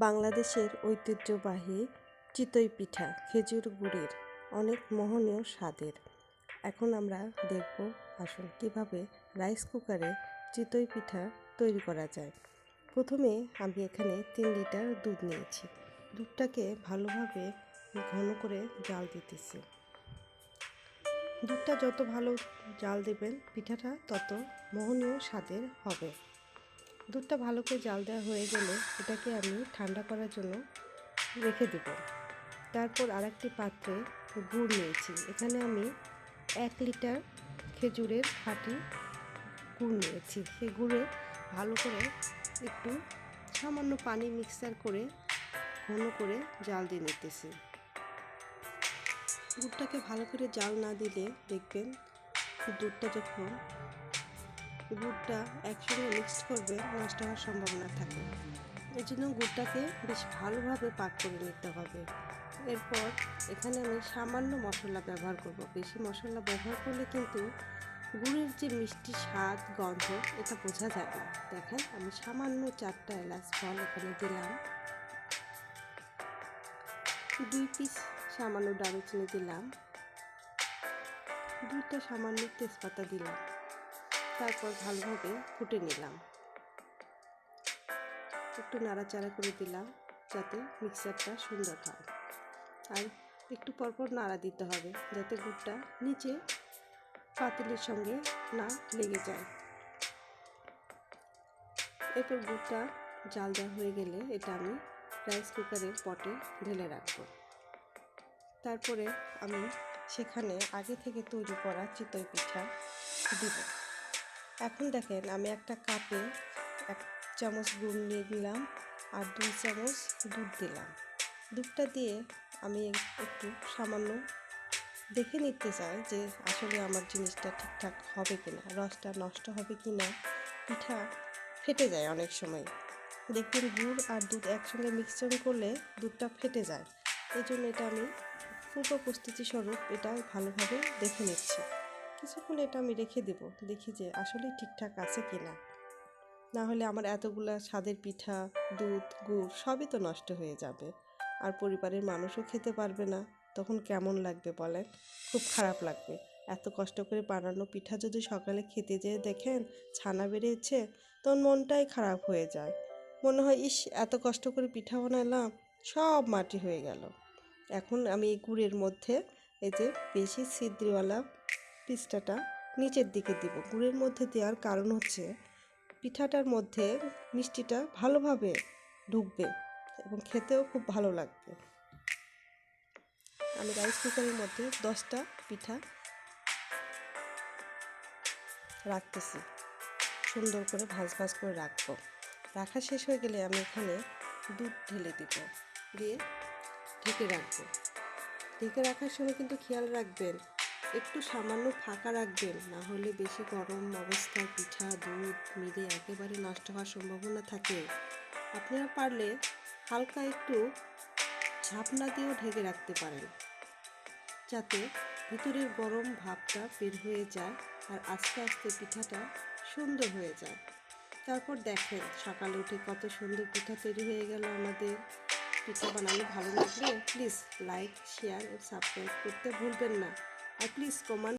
বাংলাদেশের ঐতিহ্যবাহী চিতই পিঠা খেজুর গুড়ের অনেক মোহনীয় স্বাদের। এখন আমরা দেখব আসুন কিভাবে রাইস কুকারে চিতই পিঠা তৈরি করা যায়। প্রথমে আমি এখানে 3 লিটার দুধ নিয়েছি। দুধটাকে ভালোভাবে ঘন করে জাল দিতেছি। দুধটা যত ভালো জাল দেবেন পিঠাটা তত মোহনীয় স্বাদের হবে। দুধটা ভালো করে জাল দেওয়া হয়ে গেলে এটাকে আমি ঠান্ডা করার জন্য রেখে দেব। তারপর আরেকটি পাত্রে গুড় নিয়েছি। এখানে আমি 1 লিটার খেজুরের খাঁটি গুড় নিয়েছি। সেই গুড়ে ভালো করে একটু সামান্য পানি মিক্সার করে ঘন করে জাল দিয়ে নিতেছি। গুড়টাকে ভালো করে জাল না দিলে দেখবেন দুধটা যখন গুড়টা একসঙ্গে মিক্সড করবে নষ্ট হওয়ার সম্ভাবনা থাকে। এই জন্য গুড়টাকে বেশ ভালোভাবে পাক করে নিতে হবে। এরপর এখানে আমি সামান্য মশলা ব্যবহার করব। বেশি মশলা ব্যবহার করলে কিন্তু গুড়ের যে মিষ্টি স্বাদ গন্ধ এটা বোঝা যায় না। দেখেন আমি সামান্য 4টা এলাচ ফল এখানে দিলাম, 2 পিস সামান্য দারুচিনি দিলাম, 2টা সামান্য তেজপাতা দিলাম। তারপর ভালোভাবে ফুটে নিলাম, একটু নাড়াচাড়া করে দিলাম যাতে মিক্সারটা সুন্দর হয়। আর একটু পরপর নাড়া দিতে হবে যাতে গুড়টা নিচে পাতিলের সঙ্গে না লেগে যায়। এরপর গুড়টা জাল দেওয়া হয়ে গেলে এটা আমি রাইস কুকারের পটে ঢেলে রাখবো। তারপরে আমি সেখানে আগে থেকে তৈরি করা চিতই পিঠা দিব। এখন দেখেন আমি একটা কাপে 1 চামচ গুড় নিয়ে দিলাম আর 2 চামচ দুধ দিলাম। দুধটা দিয়ে আমি একটু সামান্য দেখে নিতে চাই যে আসলে আমার জিনিসটা ঠিকঠাক হবে কিনা, রসটা নষ্ট হবে কিনা। পিঠা ফেটে যায় অনেক সময়, দেখবেন গুড় আর দুধ একসঙ্গে মিক্সচার করলে দুধটা ফেটে যায়। এই জন্য এটা আমি পূর্ব প্রস্তুতি স্বরূপ এটা ভালোভাবে দেখে নিচ্ছি। কিছুক্ষণ এটা আমি রেখে দেব, দেখি যে আসলে ঠিকঠাক আছে কিনা। না হলে আমার এতগুলা স্বাদের পিঠা, দুধ, গুড় সবই তো নষ্ট হয়ে যাবে আর পরিবারের মানুষও খেতে পারবে না। তখন কেমন লাগবে বলেন? খুব খারাপ লাগবে। এত কষ্ট করে বানানো পিঠা যদি সকালে খেতে যেয়ে দেখেন ছানা বেরিয়েছে তখন মনটাই খারাপ হয়ে যায়। মনে হয় ইস, এত কষ্ট করে পিঠা বানালাম সব মাটি হয়ে গেল। এখন আমি এই গুড়ের মধ্যে এই যে বেশি ছিদ্রওয়ালা পিঠাটা নিচের দিকে দিব। গুড়ের মধ্যে দেওয়ার কারণ হচ্ছে পিঠাটার মধ্যে মিষ্টিটা ভালোভাবে ঢুকবে এবং খেতেও খুব ভালো লাগবে। আমি রাইস কুকারের মধ্যে 10টা পিঠা রাখতেছি, সুন্দর করে ভাজ করে রাখবো। রাখা শেষ হয়ে গেলে আমি এখানে দুধ ঢেলে দিব, দিয়ে ঢেকে রাখবো। ঢেকে রাখার সময় কিন্তু খেয়াল রাখবেন একটু সামান্য ফাঁকা রাখবেন, না হলে বেশি গরম অবস্থায় পিঠা দুধ মিলে একেবারে নষ্ট হওয়ার সম্ভাবনা থাকে। আপনারা পারলে হালকা একটু ঝাপনা দিয়েও ঢেকে রাখতে পারেন যাতে ভিতরের গরম ভাবটা বের হয়ে যায় আর আস্তে আস্তে পিঠাটা সুন্দর হয়ে যায়। তারপর দেখেন সকালে উঠে কত সুন্দর পিঠা তৈরি হয়ে গেল আমাদের। পিঠা বানানো ভালো লাগলে প্লিজ লাইক, শেয়ার ও সাবস্ক্রাইব করতে ভুলবেন না। আর প্লিজ কমেন্ট